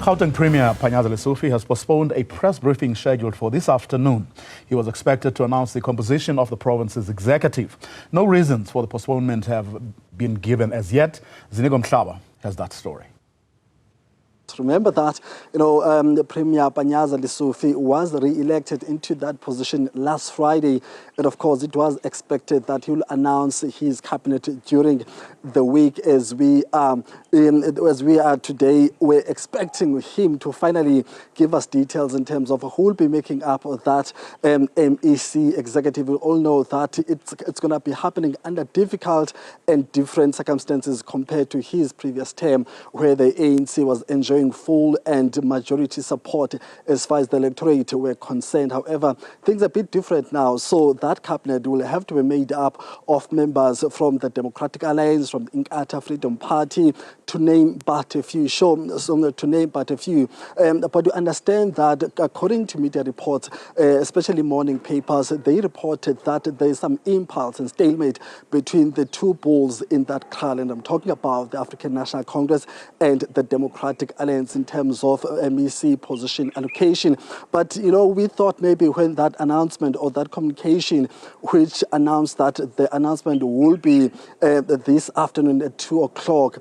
Gauteng Premier Panyaza Lesufi has postponed a press briefing scheduled for this afternoon. He was expected to announce the composition of the province's executive. No reasons for the postponement have been given as yet. Ziniko Mhlaba has that story. Remember that, Premier Panyaza Lesufi was re-elected into that position last Friday. And of course, it was expected that he will announce his cabinet during the week. As we are today, we're expecting him to finally give us details in terms of who will be making up that MEC executive. We all know that it's going to be happening under difficult and different circumstances compared to his previous term, where the ANC was enjoying full and majority support as far as the electorate were concerned. However, things are a bit different now, so that cabinet will have to be made up of members from the Democratic Alliance, from the Inkatha Freedom Party, to name but a few. But you understand that according to media reports, especially morning papers, they reported that there is some impulse and stalemate between the two bulls in that kraal, and I'm talking about the African National Congress and the Democratic Alliance in terms of MEC position allocation. But, we thought maybe when that announcement or that communication which announced that the announcement will be this afternoon at 2 o'clock,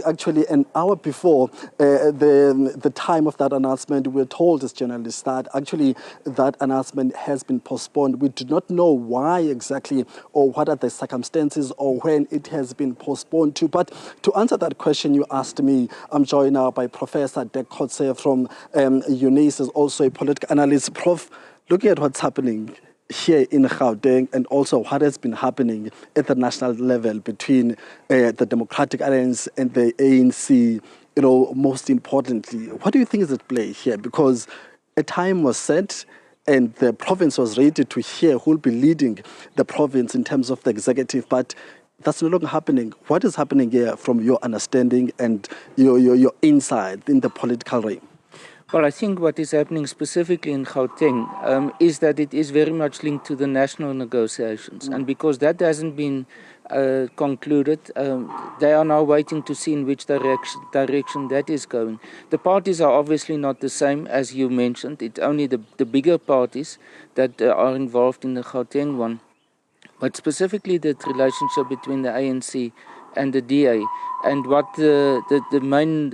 actually an hour before the time of that announcement, we're told as journalists that actually that announcement has been postponed. We do not know why exactly or what are the circumstances or when it has been postponed to. But to answer that question you asked me, I'm joined now by Professor Dek Kotse from UNIS, is also a political analyst. Prof, looking at what's happening here in Gauteng and also what has been happening at the national level between the Democratic Alliance and the ANC, most importantly, what do you think is at play here? Because a time was set and the province was ready to hear who will be leading the province in terms of the executive, but that's no longer happening. What is happening here from your understanding and your insight in the political realm? Well, I think what is happening specifically in Gauteng is that it is very much linked to the national negotiations. And because that hasn't been concluded, they are now waiting to see in which direction that is going. The parties are obviously not the same, as you mentioned. It's only the bigger parties that are involved in the Gauteng one. But specifically the relationship between the ANC and the DA, and what the main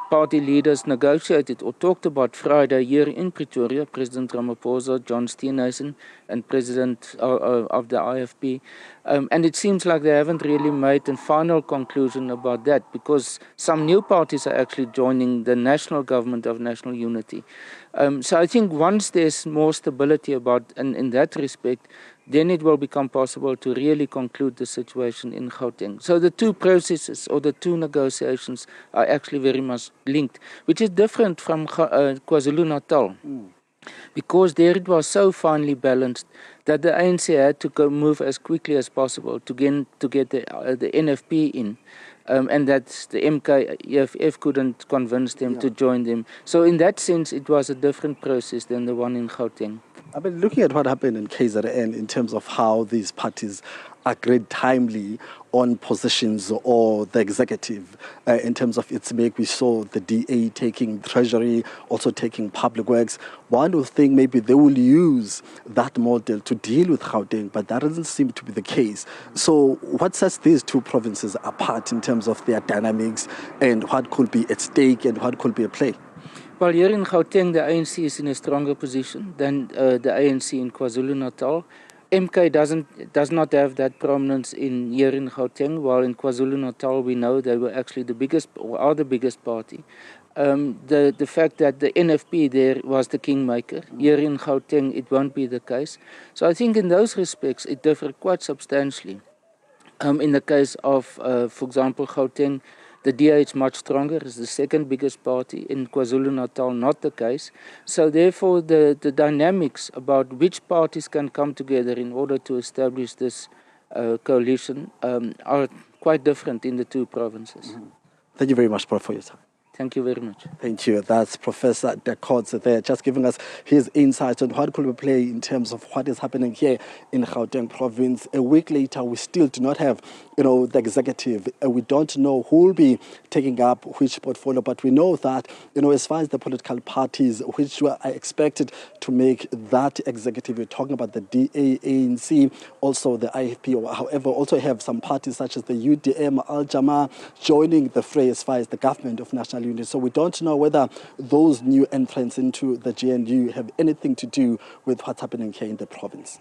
party leaders negotiated or talked about Friday here in Pretoria, President Ramaphosa, John Steenhuisen, and President of the IFP. And it seems like they haven't really made a final conclusion about that, because some new parties are actually joining the national government of national unity. So I think once there's more stability in that respect, then it will become possible to really conclude the situation in Gauteng. So the two processes or the two negotiations are actually very much linked, which is different from KwaZulu-Natal. Because there it was so finely balanced that the ANC had to move as quickly as possible to get the NFP in. And that the MK-EFF couldn't convince them to join them. So in that sense, it was a different process than the one in Gauteng. I've been looking at what happened in KZN in terms of how these parties agreed timely on positions or the executive in terms of its make. We saw the DA taking Treasury, also taking Public Works. One would think maybe they will use that model to deal with Gauteng, but that doesn't seem to be the case. So what sets these two provinces apart in terms of their dynamics and what could be at stake and what could be at play? Well, here in Gauteng, the ANC is in a stronger position than the ANC in KwaZulu-Natal. MK does not have that prominence here in Gauteng, while in KwaZulu-Natal we know they were actually the biggest, or are the biggest party. The fact that the NFP there was the kingmaker. Here in Gauteng it won't be the case. So I think in those respects it differed quite substantially. In the case of, for example, Gauteng, the DA is much stronger, it's the second biggest party. In KwaZulu-Natal, not the case. So therefore, the dynamics about which parties can come together in order to establish this coalition are quite different in the two provinces. Thank you very much, Prof, for your time. Thank you very much. Thank you. That's Professor De Kotze there, just giving us his insights on what could we play in terms of what is happening here in Gauteng province. A week later, we still do not have, the executive. We don't know who will be taking up which portfolio, but we know that, as far as the political parties which are expected to make that executive, we're talking about the DA, ANC, also the IFP, or however, also have some parties such as the UDM, Al-Jama joining the fray as far as the government of national unity. So we don't know whether those new entrants into the GNU have anything to do with what's happening here in the province.